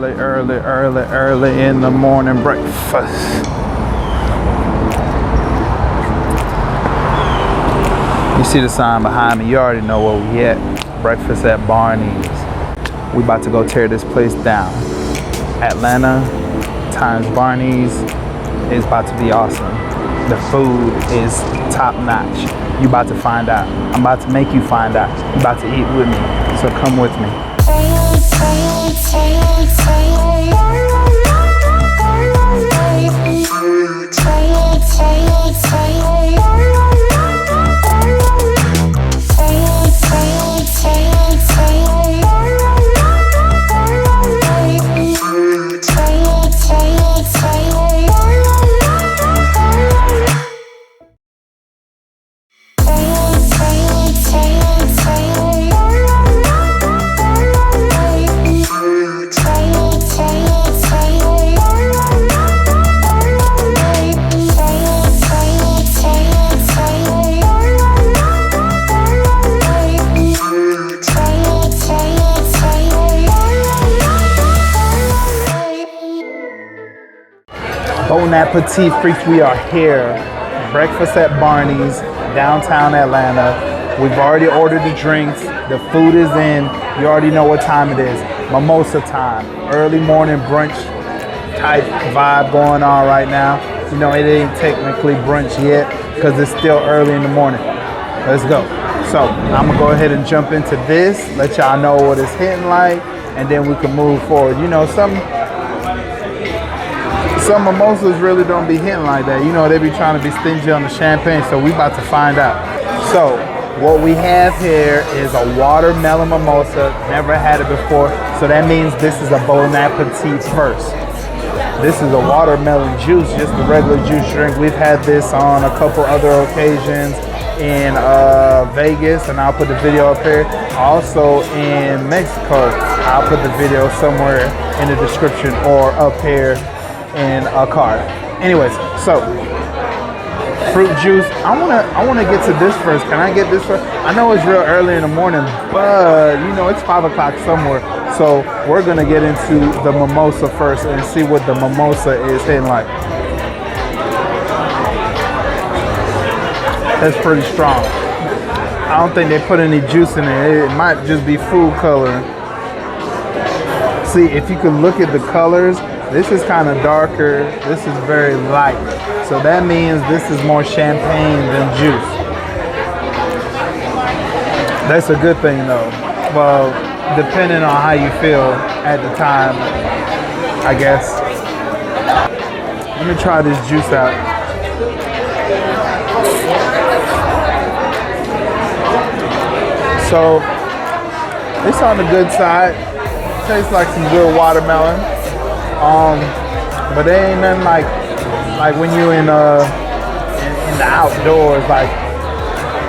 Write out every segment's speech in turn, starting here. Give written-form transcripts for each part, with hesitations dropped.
early in the morning breakfast. You see the sign behind me, you already know where we at. Breakfast at Barney's. We about to go tear this place down. Atlanta times Barney's is about to be awesome. The food is top notch. You about to find out. I'm about to make you find out. You about to eat with me. So come with me. Bon appetit, freaks, we are here. Breakfast at Barney's, downtown Atlanta. We've already ordered the drinks. The food is in. You already know what time it is. Mimosa time. Early morning brunch type vibe going on right now. You know, it ain't technically brunch yet because it's still early in the morning. Let's go. So I'm gonna go ahead and jump into this, let y'all know what it's hitting like, and then we can move forward. You know, some mimosas really don't be hitting like that. You know, they be trying to be stingy on the champagne, so we about to find out. So what we have here is a watermelon mimosa. Never had it before, so that means this is a bon appetit first. This is a watermelon juice, just a regular juice drink. We've had this on a couple other occasions in Vegas, and I'll put the video up here. Also in Mexico, I'll put the video somewhere in the description or up here in a card. Anyways, so fruit juice. I wanna get to this first. Can I get this first? I know it's real early in the morning, but you know it's 5 o'clock somewhere. So we're gonna get into the mimosa first and see what the mimosa is hitting like. That's pretty strong. I don't think they put any juice in it. It might just be food coloring. See, if you could look at the colors, this is kind of darker. This is very light. So that means this is more champagne than juice. That's a good thing though. Well, depending on how you feel at the time, I guess. Let me try this juice out. So it's on the good side. Tastes like some good watermelon. But there ain't nothing like when you in the outdoors. Like,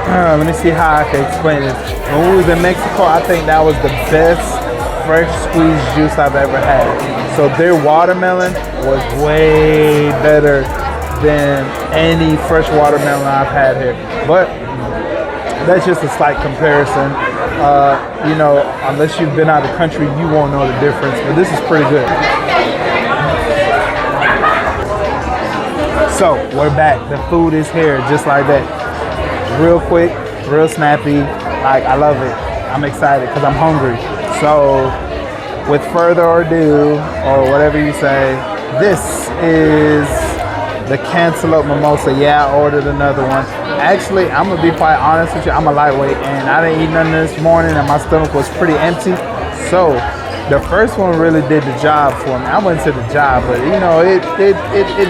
let me see how I can explain this. When we was in Mexico, I think that was the best fresh squeezed juice I've ever had. So their watermelon was way better than any fresh watermelon I've had here. But that's just a slight comparison. You know, unless you've been out of the country, you won't know the difference. But this is pretty good. So we're back. The food is here, just like that. Real quick, real snappy. Like, I love it. I'm excited because I'm hungry. So with further ado, or whatever you say, this is the cantaloupe mimosa. Yeah, I ordered another one. Actually, I'm gonna be quite honest with you. I'm a lightweight, and I didn't eat nothing this morning, and my stomach was pretty empty. So the first one really did the job for me. I went to the job, but you know, it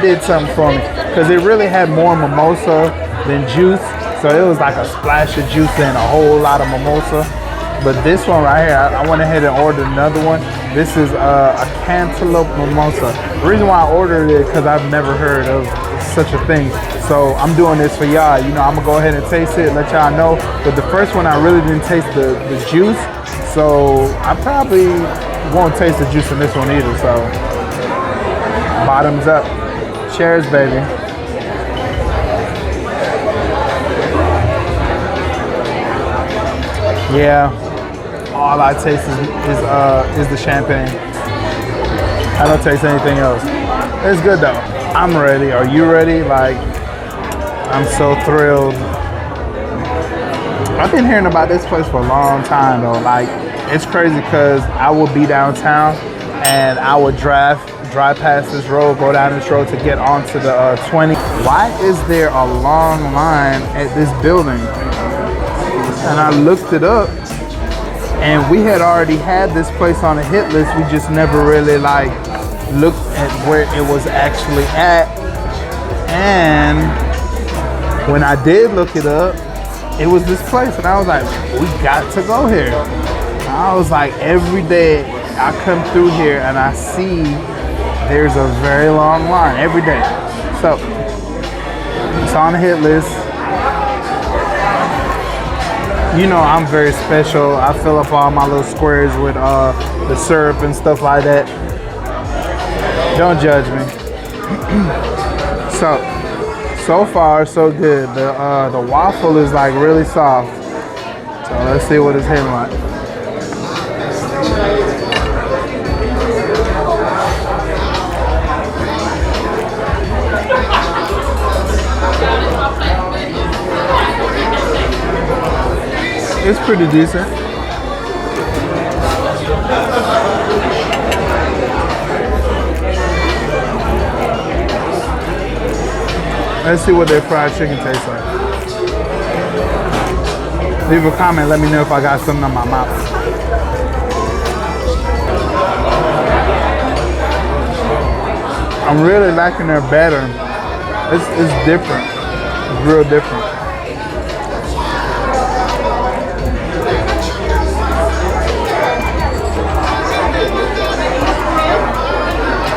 did something for me because it really had more mimosa than juice. So it was like a splash of juice and a whole lot of mimosa. But this one right here, I went ahead and ordered another one. This is a cantaloupe mimosa. The reason why I ordered it because I've never heard of such a thing. So I'm doing this for y'all. You know, I'm gonna go ahead and taste it, let y'all know. But the first one, I really didn't taste the juice. So I probably won't taste the juice in this one either. So bottoms up. Cheers, baby. Yeah, all I taste is the champagne. I don't taste anything else. It's good though. I'm ready. Are you ready? Like, I'm so thrilled. I've been hearing about this place for a long time though. Like, it's crazy because I will be downtown and I would drive past this road, go down this road to get onto the 20. Why is there a long line at this building? And I looked it up, and we had already had this place on a hit list. We just never really like looked at where it was actually at. And when I did look it up, it was this place, and I was like, we got to go here. I was like, every day I come through here and I see there's a very long line every day. So it's on the hit list. You know, I'm very special. I fill up all my little squares with the syrup and stuff like that. Don't judge me. So far so good. The waffle is like really soft. So let's see what it's hitting like. It's pretty decent. Let's see what their fried chicken tastes like. Leave a comment, let me know if I got something on my mouth. I'm really liking their batter. It's different. It's real different.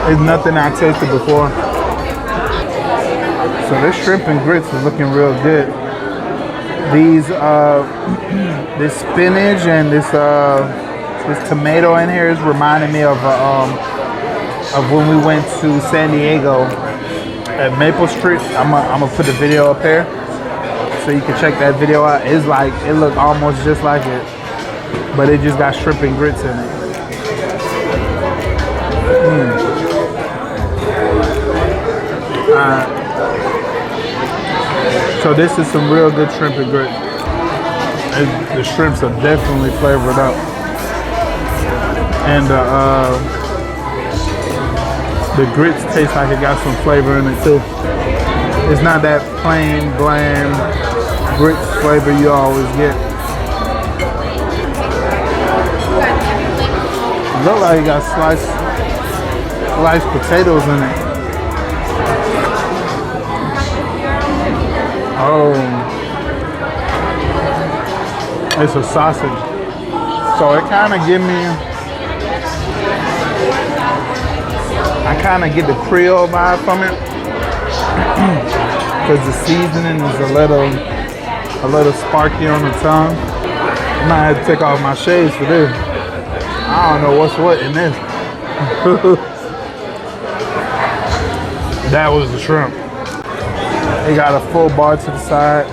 It's nothing I tasted before. So this shrimp and grits is looking real good. These this spinach and this tomato in here is reminding me of when we went to San Diego at Maple Street. I'm gonna put the video up there so you can check that video out. It's like, it looked almost just like it, but it just got shrimp and grits in it. So this is some real good shrimp and grits. The shrimps are definitely flavored up, and the grits taste like it got some flavor in it too. It's not that plain, bland grits flavor you always get. It looks like it got sliced potatoes in it. Oh, it's a sausage. So it kind of give me, I kind of get the Creole vibe from it, because the seasoning is a little sparky on the tongue. I might have to take off my shades for this. I don't know what's what in this. That was the shrimp. They got a full bar to the side.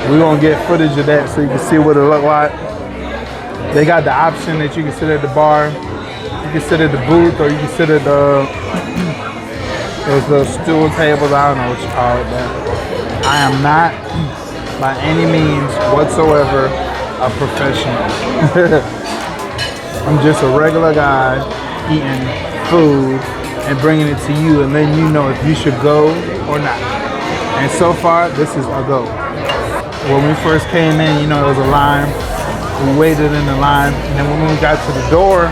We're gonna get footage of that so you can see what it look like. They got the option that you can sit at the bar, you can sit at the booth, or you can sit at the those little stool tables. I don't know what you call it, but I am not by any means whatsoever a professional. I'm just a regular guy eating food and bringing it to you and letting you know if you should go or not. And so far, this is a go. When we first came in, you know, there was a line. We waited in the line, and then when we got to the door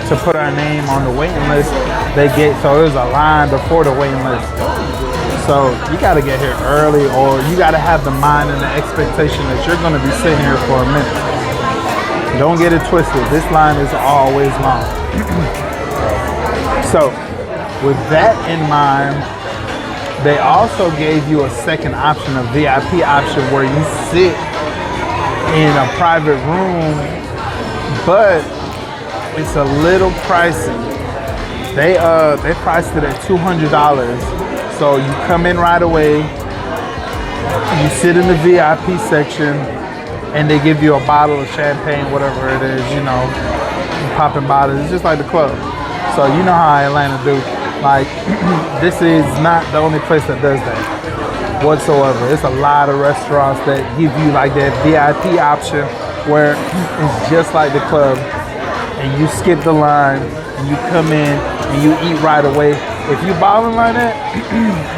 to put our name on the waiting list, so there's a line before the waiting list. So you gotta get here early, or you gotta have the mind and the expectation that you're gonna be sitting here for a minute. Don't get it twisted. This line is always long. So with that in mind, they also gave you a second option, a VIP option, where you sit in a private room, but it's a little pricey. They priced it at $200. So you come in right away, you sit in the VIP section, and they give you a bottle of champagne, whatever it is, you know, popping bottles. It's just like the club. So you know how Atlanta do. Like, this is not the only place that does that whatsoever. It's a lot of restaurants that give you like that VIP option where it's just like the club, and you skip the line and you come in and you eat right away. If you balling like that,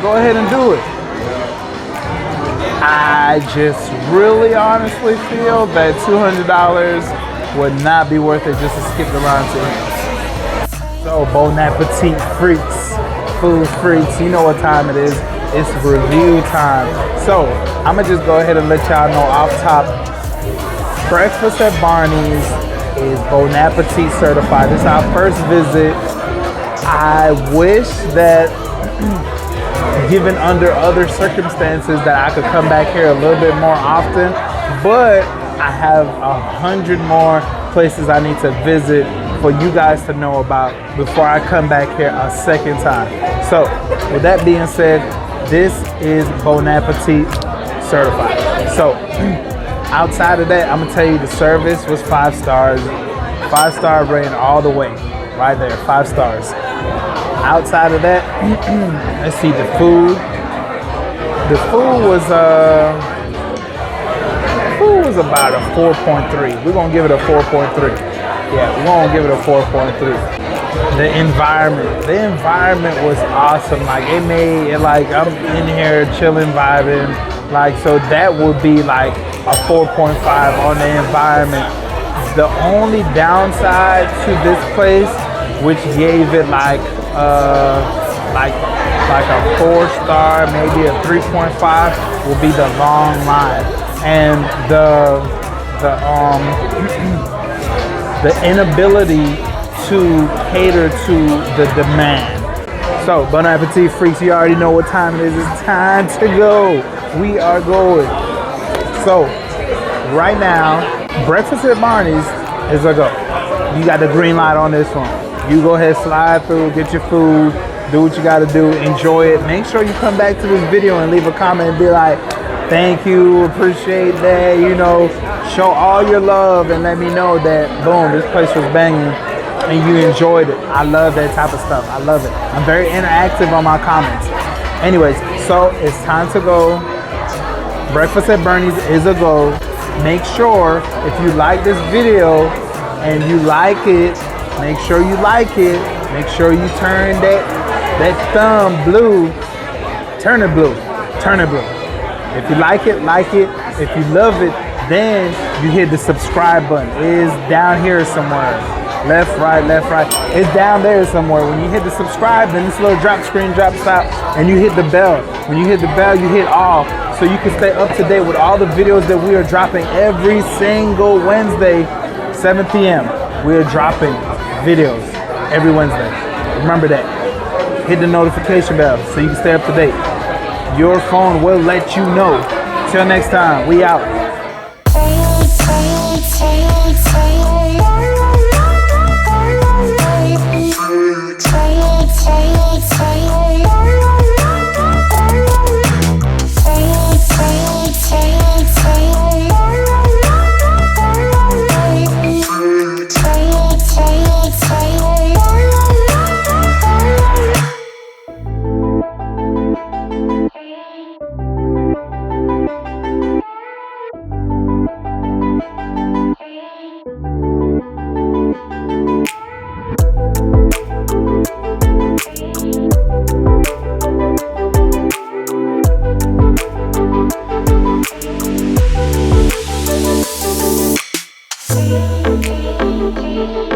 go ahead and do it. I just really honestly feel that $200 would not be worth it just to skip the line to eat. So, bon appetit freaks, food freaks, you know what time it is. It's review time. So, I'm gonna just go ahead and let y'all know off top, breakfast at Barney's is Bon Appetit certified. This is our first visit. I wish that given under other circumstances that I could come back here a little bit more often, but I have 100 more places I need to visit for you guys to know about before I come back here a second time. So with that being said, this is Bon Appetit certified. So outside of that, I'm gonna tell you the service was 5 stars. 5-star rating all the way, right there, 5 stars. Outside of that, let's see the food. The food was about a 4.3. We're gonna give it a 4.3. Yeah, we're gonna give it a 4.3. The environment was awesome. Like it made it like I'm in here chilling, vibing. Like, so that would be like a 4.5 on the environment. The only downside to this place, which gave it like a 4-star, maybe a 3.5, will be the long line and the inability to cater to the demand. So, Bon Appetit freaks, you already know what time it is. It's time to go. We are going. So, right now, breakfast at Barney's is a go. You got the green light on this one. You go ahead, slide through, get your food, do what you gotta do, enjoy it. Make sure you come back to this video and leave a comment and be like, thank you, appreciate that, you know, show all your love and let me know that, boom, this place was banging and you enjoyed it. I love that type of stuff. I love it. I'm very interactive on my comments. Anyways, so it's time to go. Breakfast at Barney's is a go. Make sure if you like this video and you like it, make sure you like it. Make sure you turn that thumb blue. Turn it blue. Turn it blue. If you like it, like it. If you love it, then you hit the subscribe button. It is down here somewhere. Left, right, left, right. It's down there somewhere. When you hit the subscribe, then this little drop screen drops out and you hit the bell. When you hit the bell, you hit all, so you can stay up to date with all the videos that we are dropping every single Wednesday, 7 p.m. We are dropping videos every Wednesday. Remember that. Hit the notification bell so you can stay up to date. Your phone will let you know. Till next time, we out. Thank you.